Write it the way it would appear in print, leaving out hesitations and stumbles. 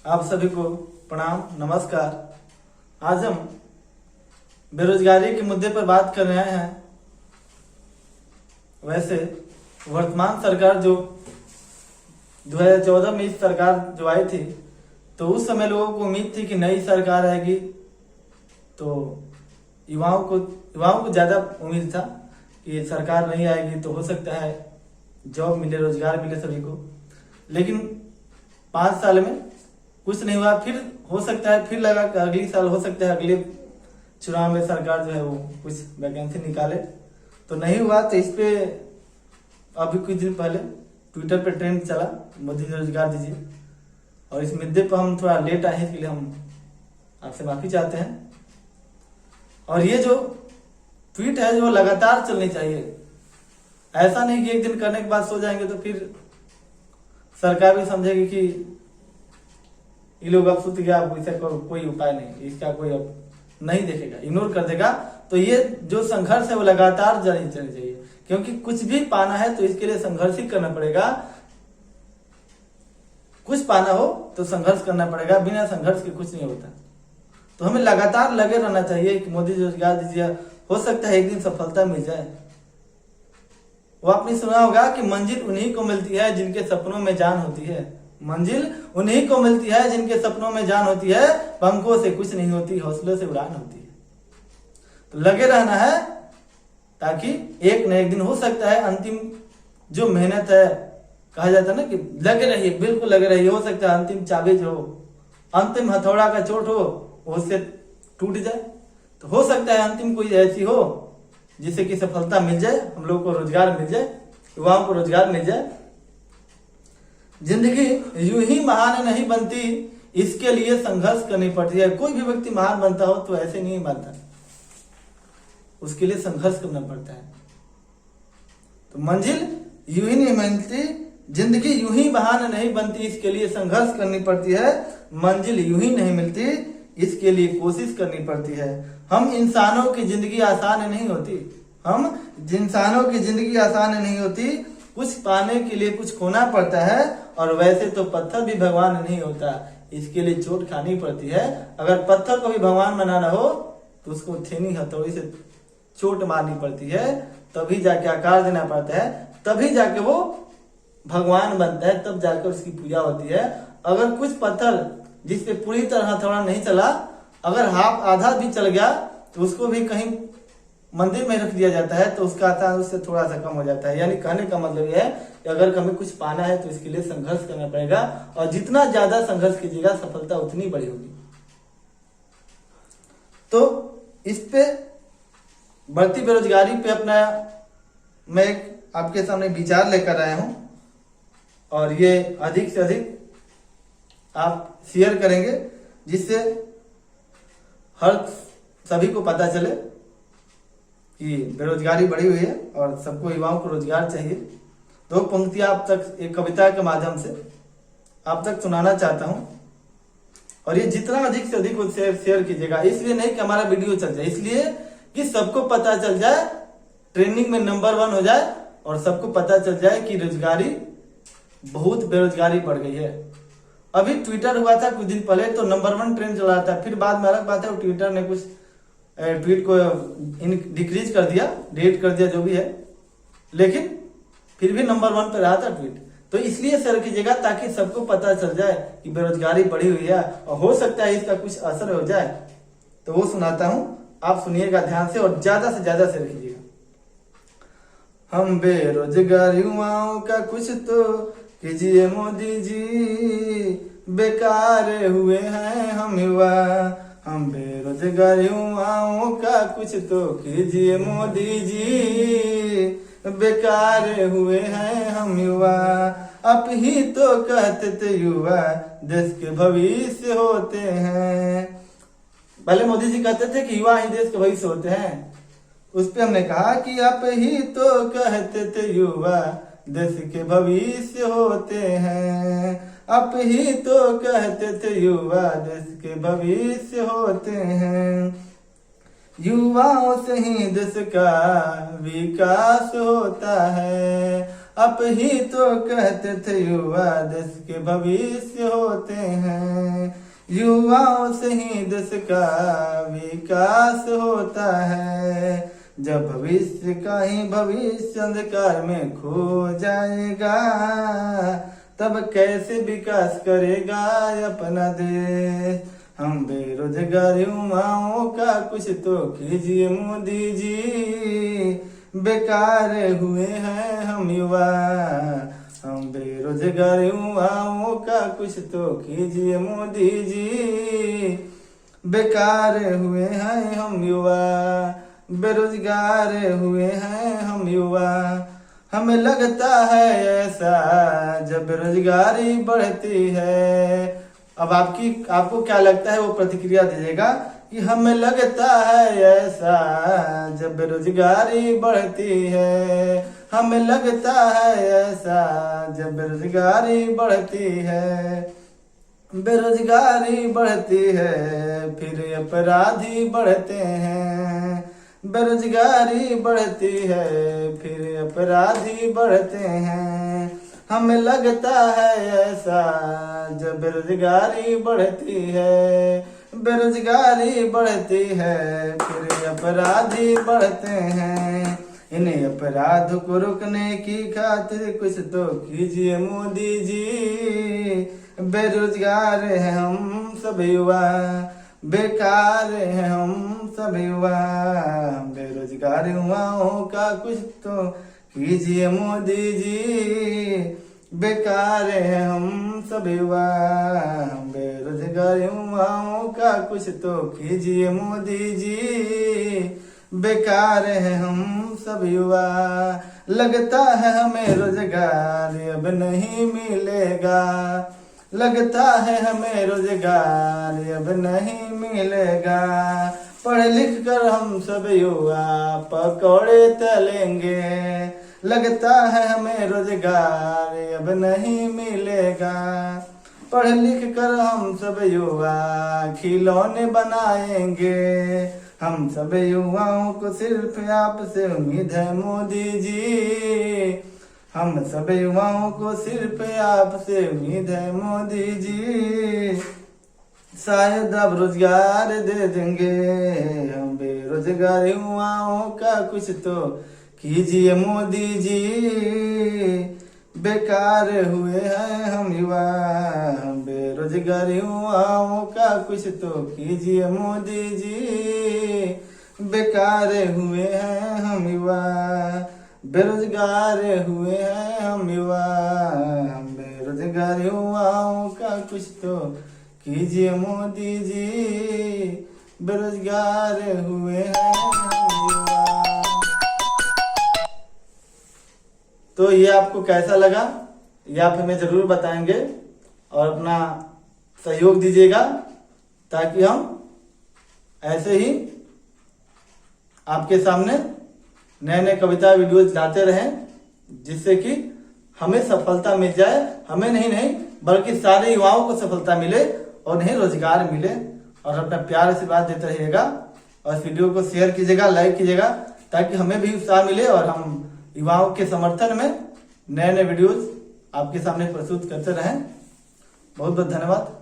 आप सभी को प्रणाम नमस्कार। आज हम बेरोजगारी के मुद्दे पर बात कर रहे हैं। वैसे वर्तमान सरकार जो 2014 में इस सरकार जो आई थी, तो उस समय लोगों को उम्मीद थी कि नई सरकार आएगी, तो युवाओं को ज्यादा उम्मीद था कि सरकार नहीं आएगी तो हो सकता है जॉब मिले, रोजगार मिले सभी को। लेकिन 5 साल में कुछ नहीं हुआ। फिर हो सकता है, फिर लगा कि अगली साल हो सकता है अगले चुनाव में सरकार जो है वो कुछ वैकेंसी निकाले, तो नहीं हुआ। तो इस पे अभी कुछ दिन पहले ट्विटर पे ट्रेंड चला, मोदी जी रोजगार दीजिए, और इस मुद्दे पर हम थोड़ा लेट आए हैं, इसके लिए हम आपसे माफी चाहते हैं। और ये जो ट्वीट है जो लगातार चलनी चाहिए, ऐसा नहीं कि एक दिन करने के बाद सो जाएंगे तो फिर सरकार भी समझेगी कि ये लोग अब सुत गया, अब इसका कोई उपाय नहीं, इसका कोई अब नहीं देखेगा, इग्नोर कर देगा। तो ये जो संघर्ष है वो लगातार जारी चलनी चाहिए, क्योंकि कुछ भी पाना है तो इसके लिए संघर्ष ही करना पड़ेगा। कुछ पाना हो तो संघर्ष करना पड़ेगा, बिना संघर्ष के कुछ नहीं होता। तो हमें लगातार लगे रहना चाहिए कि मोदी जी रोजगार दीजिए, हो सकता है एक दिन सफलता मिल जाए। वो आपने सुना होगा कि मंजिल उन्हीं को मिलती है जिनके सपनों में जान होती है। मंजिल उन्हीं को मिलती है जिनके सपनों में जान होती है, पंखों से कुछ नहीं होती, हौसलों से उड़ान होती है। तो लगे रहना है, ताकि एक न एक दिन हो सकता है अंतिम जो मेहनत है, कहा जाता है ना कि लगे रहिए, बिल्कुल लगे रहिए, हो सकता है अंतिम चाबी जो अंतिम हथौड़ा का चोट हो उससे टूट जाए। तो हो सकता है अंतिम कोई ऐसी हो जिससे कि सफलता मिल जाए, हम लोग को रोजगार मिल जाए, युवाओं को रोजगार मिल जाए। जिंदगी यूं ही महान नहीं बनती, इसके लिए संघर्ष करनी पड़ती है। कोई भी व्यक्ति महान बनता हो तो ऐसे नहीं बनता, उसके लिए संघर्ष करना पड़ता है। तो मंजिल यूं ही नहीं मिलती, जिंदगी यूं ही महान नहीं बनती, इसके लिए संघर्ष करनी पड़ती है। मंजिल यूं ही नहीं मिलती, इसके लिए कोशिश करनी पड़ती है। हम इंसानों की जिंदगी आसान नहीं होती, हम इंसानों की जिंदगी आसान नहीं होती, कुछ पाने के लिए कुछ खोना पड़ता है। और वैसे तो पत्थर भी भगवान नहीं होता, इसके लिए चोट खानी पड़ती है। अगर पत्थर को भी भगवान बनाना हो तो उसको थेनी हथौड़ी से चोट मारनी पड़ती है, तभी जाके आकार देना पड़ता है, तभी जाके वो भगवान बनता है, तब जाकर उसकी पूजा होती है। अगर कुछ पत्थर जिसपे पूरी तरह हथौड़ा नहीं चला, अगर हाफ आधा भी चल गया तो उसको भी कहीं मंदिर में रख दिया जाता है, तो उसका आकार उससे थोड़ा सा कम हो जाता है। यानी कहने का मतलब यह है कि अगर हमें कुछ पाना है तो इसके लिए संघर्ष करना पड़ेगा, और जितना ज्यादा संघर्ष कीजिएगा सफलता उतनी बड़ी होगी। तो इस पे बढ़ती बेरोजगारी पे अपना मैं एक आपके सामने विचार लेकर आया हूं, और ये अधिक से अधिक आप शेयर करेंगे, जिससे हर सभी को पता चले कि बेरोजगारी बढ़ी हुई है और सबको, युवाओं को रोजगार चाहिए। 2 पंक्तियां आप तक एक कविता के माध्यम से आप तक सुनाना चाहता हूं, और ये जितना अधिक से अधिक शेयर कीजिएगा। इसलिए नहीं कि हमारा वीडियो चल जाए, इसलिए कि सबको पता चल जाए, ट्रेंडिंग में नंबर 1 हो जाए, और सबको पता चल जाए कि रोजगारी, बहुत बेरोजगारी बढ़ गई है। अभी ट्विटर हुआ था कुछ दिन पहले, तो नंबर 1 ट्रेंड चल रहा था। फिर बाद में अलग बात है, ट्विटर ने कुछ ट्वीट को डिक्रीज कर दिया, डिलीट कर दिया, जो भी है, लेकिन फिर भी नंबर 1 पे रहा था ट्वीट। तो इसलिए शेयर कीजिएगा ताकि सबको पता चल जाए कि बेरोजगारी बढ़ी हुई है, और हो सकता है इसका कुछ असर हो जाए। तो वो सुनाता हूं, आप सुनिएगा ध्यान से और ज्यादा से ज्यादा शेयर कीजिएगा। हम बेरोजगार युवाओं का कुछ तो कीजिए मोदी जी, बेकार हुए हैं हम युवा। हम बेरोजगार युवाओं का कुछ तो कीजिए मोदी जी, बेकार हुए हैं हम युवा। आप ही तो कहते थे युवा देश के भविष्य होते हैं। पहले मोदी जी कहते थे कि युवा ही देश के भविष्य होते हैं, उस पे हमने कहा कि आप ही तो कहते थे युवा देश के भविष्य होते हैं। आप ही तो कहते थे युवा देश के भविष्य होते हैं। युवाओं से ही देश का विकास होता है। आप ही तो कहते थे युवा देश के भविष्य होते हैं, युवाओं से ही देश का विकास होता है। जब भविष्य का ही भविष्य अंधकार में खो जाएगा, तब कैसे विकास करेगा अपना देश। हम बेरोजगार युवाओं का कुछ तो कीजिए मोदी जी, बेकार हुए हैं हम युवा। हम बेरोजगार युवाओं का कुछ तो कीजिए मोदी जी, बेकार हुए हैं हम युवा, बेरोजगार हुए हैं हम युवा। हमें लगता है ऐसा जब बेरोजगारी बढ़ती है। अब आपको क्या लगता है वो प्रतिक्रिया दीजिएगा कि हमें लगता है ऐसा जब बेरोजगारी बढ़ती है, हमें लगता है ऐसा जब बेरोजगारी बढ़ती है। बेरोजगारी बढ़ती है फिर अपराधी बढ़ते हैं, बेरोजगारी बढ़ती है फिर अपराधी बढ़ते हैं। हमें लगता है ऐसा जब बेरोजगारी बढ़ती है, बेरोजगारी बढ़ती है फिर अपराधी बढ़ते हैं। इन्हें अपराध को रोकने की खातिर कुछ तो कीजिए मोदी जी, बेरोजगार हैं हम सब युवा, बेकार हैं हम सब युवा। बेरोजगार युवाओं का कुछ तो कीजिए मोदी जी, बेकार हैं हम सब युवा। बेरोजगार युवाओं का कुछ तो कीजिए मोदी जी, बेकार हैं हम सब युवा। लगता है हमें रोजगार अब नहीं मिलेगा, लगता है हमें रोजगार अब नहीं मिलेगा। पढ़ लिख कर हम सब युवा पकौड़े तलेंगे, लगता है हमें रोजगार अब नहीं मिलेगा। पढ़ लिख कर हम सब युवा खिलौने बनाएंगे, हम सब युवाओं को सिर्फ आपसे उम्मीद है मोदी जी, हम सब युवाओं को सिर्फ आपसे उम्मीद है मोदी जी। शायद आप रोजगार दे देंगे, हम बेरोजगार युवाओं का कुछ तो कीजिए मोदी जी, बेकार हुए हैं हम युवा। हम बेरोजगार युवाओं का कुछ तो कीजिए मोदी जी, बेकार हुए हैं हम युवा, बेरोजगार हुए हैं हम युवा। हम बेरोजगार युवाओं का कुछ तो कीजिए मोदी जी, बेरोजगार हुए हैं हम युवा। तो ये आपको कैसा लगा ये आप हमें जरूर बताएंगे और अपना सहयोग दीजिएगा, ताकि हम ऐसे ही आपके सामने नए नए कविता वीडियोज लाते रहें, जिससे कि हमें सफलता मिल जाए। हमें नहीं बल्कि सारे युवाओं को सफलता मिले और उन्हें रोजगार मिले। और अपना प्यार से बात देते रहिएगा और इस वीडियो को शेयर कीजिएगा, लाइक कीजिएगा, ताकि हमें भी उत्साह मिले और हम युवाओं के समर्थन में नए नए वीडियोज आपके सामने प्रस्तुत करते रहें। बहुत बहुत धन्यवाद।